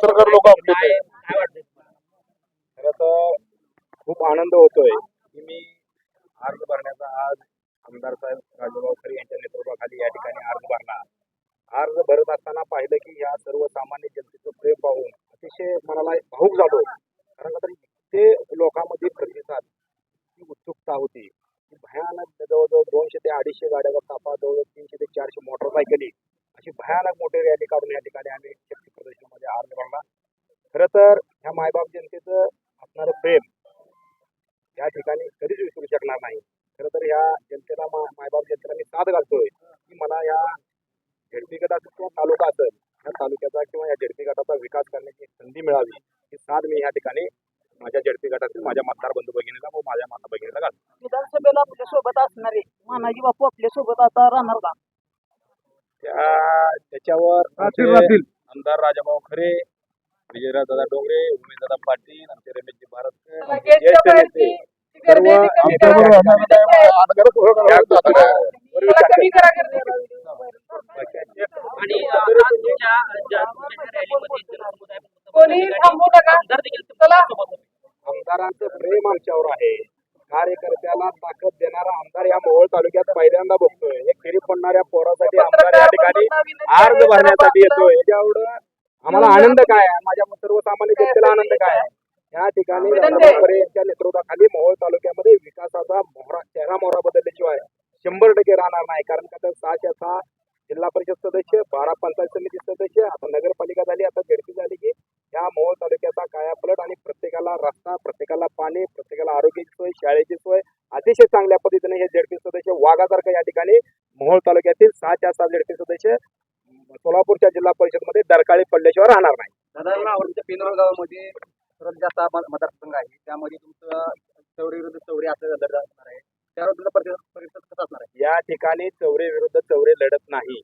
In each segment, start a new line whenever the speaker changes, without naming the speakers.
पत्रकार लोक आपले
काय वाटतं
खरं तर खूप आनंद होतोय की मी अर्ज भरण्याचा आज आमदार साहेब राजूभाऊ खरे यांच्या नेतृत्वाखाली या ठिकाणी अर्ज भरला. अर्ज भरत असताना पाहिलं की या सर्वसामान्य जनतेचं प्रेम पाहून अतिशय मनाला भावूक झालो. कारण का ते लोकांमध्ये प्रतिसाद ती उत्सुकता होती की भयानक जवळजवळ 200 ते 250 गाड्याचा ताफा, जवळजवळ 300 ते 400 मोटरसायकली अशी भयानक मोठी रॅली काढून या ठिकाणी आम्ही शक्ती प्रदर्शनामध्ये अर्ज भरला. खरं तर ह्या मायबाप जनतेचं असणारं प्रेम या ठिकाणी कधीच विसरू शकणार नाही. खरं तर या जनतेला मायबाप जनतेला मी साथ घालतोय की मला या झेडपी गटाचा किंवा तालुका असेल या तालुक्याचा किंवा या झेडपी गटाचा विकास करण्याची संधी मिळावी ही साथ मी या ठिकाणी माझ्या झेडपी गटातील माझ्या मतदार बंधू भगिनीला व माझ्या माता भगिनीला घालतो.
विधानसभेला आपल्या सोबत असणारे मानाजी बापू आपल्या सोबत आता राहणार का?
त्याच्यावर आमदार राजाभाऊ खरे, विजयरावदादा डोंगरे, उमेशदादा पाटील, आमचे रमेशजी भारतकर, ज्येष्ठ नेते सर्व
आणि तुमच्या रॅलीमध्ये
आमदारांचं प्रेम आमच्यावर आहे. कार्यकर्त्याला ताकद देणारा आमदार या मोहोळ तालुक्यात पहिल्यांदा बघतोय. एक फेरी पडणाऱ्या पोरासाठी आमदार या ठिकाणी अर्ज भरण्यासाठी येतोय. याच्याएवढं आम्हाला आनंद काय आहे, माझ्या सर्वसामान्य जनतेला आनंद काय आहे. या ठिकाणी राजाभाऊ खरे यांच्या नेतृत्वाखाली मोहोळ तालुक्यामध्ये विकासाचा चेहरा मोहरा बदलल्याशिवाय 100% राहणार नाही. कारण का तर 6 जिल्हा परिषद सदस्य, 12 पंचायत समिती सदस्य, आता नगरपालिका झाली, आता झेडपी झाली की या मोहोळ तालुक्याचा कायापलट आणि प्रत्येकाला रस्ता, प्रत्येकाला पाणी, प्रत्येकाला आरोग्याची सोय, शाळेची सोय अतिशय चांगल्या पद्धतीने हे झेडपी सदस्य वाघासारखं या ठिकाणी मोहोळ तालुक्यातील 6 झेडपी सदस्य सोलापूरच्या जिल्हा परिषद मध्ये दरकाळी पडल्याशिवाय राहणार नाही.
साधारण आवडीच्या पेनोर गावामध्ये सर्वात जास्त मतदारसंघ आहे, त्यामध्ये तुमचं चौरे विरुद्ध चौरे असं लढत असणार आहे. त्यावर तुमचा परिस्थिती कसा असणार आहे?
या ठिकाणी चौरे विरुद्ध चौरे लढत नाही.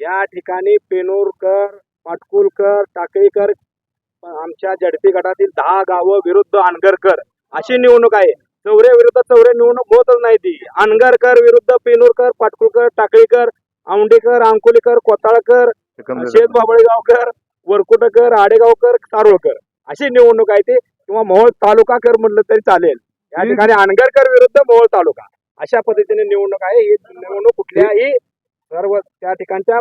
या ठिकाणी पेनूरकर, पाटकुलकर, टाकळीकर आमच्या झडपी गटातील 10 गावं विरुद्ध अनगरकर अशी निवडणूक आहे. चौरे विरुद्ध चौरे निवडणूक होतच नाही ती. अनगरकर विरुद्ध पेनूरकर, पाटकुलकर, टाकळीकर, औंडेकर, अंकोलीकर, कोताळकर, शेत बाबळेगावकर, वरकुटकर, आडेगावकर, सारोळकर अशी निवडणूक आहे ती. किंवा मोहोळ तालुकाकर म्हटलं तरी चालेल. या ठिकाणी अनगरकर विरुद्ध मोहोळ तालुका अशा पद्धतीने निवडणूक आहे. ही निवडणूक कुठल्याही सर्व त्या ठिकाणच्या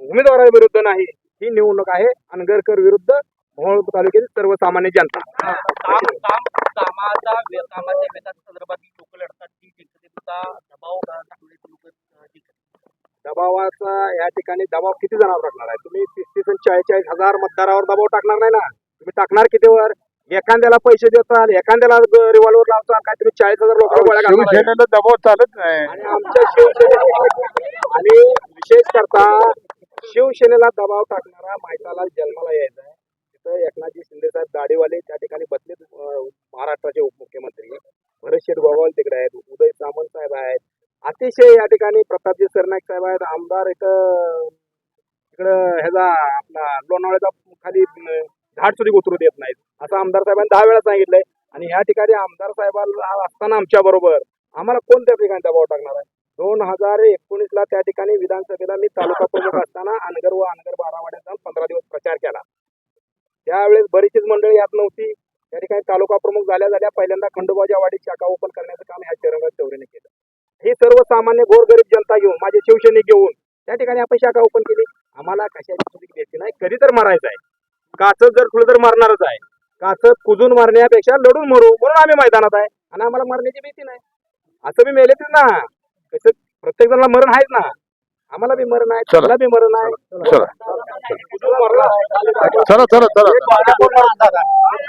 उमेदवाराविरुद्ध नाही. ही निवडणूक आहे अनगरकर विरुद्ध मोहोळ तालुक्यातील सर्वसामान्य जनता.
कामाच्या वेतनाच्या संदर्भात लोक लढतात ती जिंकतेचा दबाव
दबावाचा या ठिकाणी दबाव किती जणांवर टाकणार आहे? तुम्ही 30 आणि 40 हजार मतदारावर दबाव टाकणार नाही ना. तुम्ही टाकणार कितीवर? एखाद्याला पैसे देताल, एखाद्याला रिव्हॉल्वर लावताल, काय तुम्ही 40,000 लोकांना गोळ्या घालणार?
दबाव चालत नाही.
आणि आमच्या शिवसेनेला आणि विशेष करता शिवसेनेला दबाव टाकणारा माहिताला जन्माला यायचा आहे. तिथं एकनाथजी शिंदे साहेब दाढीवाले त्या ठिकाणी बसले, महाराष्ट्राचे उपमुख्यमंत्री भरत शेठ गोवाल तिकडे आहेत, उदय सामंत साहेब आहेत, अतिशय या ठिकाणी प्रतापजी सरनाईक साहेब आहेत. आमदार इकडं ह्याचा आपला लोणावळ्याचा खाली झाड सुद्धा उतरू देत नाहीत असं आमदार साहेबांनी 10 वेळा सांगितलंय. आणि या ठिकाणी आमदार साहेबांना असताना आमच्या बरोबर आम्हाला कोण त्या ठिकाणी दबाव टाकणार आहे? 2019ला त्या ठिकाणी विधानसभेला मी तालुका प्रमुख असताना अनगर व अनगर बारावाड्यात जाऊन 15 दिवस प्रचार केला. त्यावेळेस बरीचशीच मंडळी यात नव्हती. त्या ठिकाणी तालुका प्रमुख झाल्या पहिल्यांदा खंडोबाच्या वाडीत शाखा ओपन करण्याचं काम ह्या चरणराज चौरेने केलं. ही सर्वसामान्य गोरगरीब जनता घेऊन, माझे शिवसैनिक घेऊन त्या ठिकाणी आपण शाखा ओपन केली. आम्हाला कशाची चुकी द्यायची नाही. कधी तर मारायचं आहे. काचत जर खुलं तर मारणारच आहे. काचत कुजून मारण्यापेक्षा लढून मरू म्हणून आम्ही मैदानात आहे. आणि आम्हाला मरण्याची भीती नाही. असं बी मेलेच ना. कसं प्रत्येक जणांना मरण आहेच ना. आम्हाला बी मरण आहे, त्याला बी मरण आहे.
चला चला चला.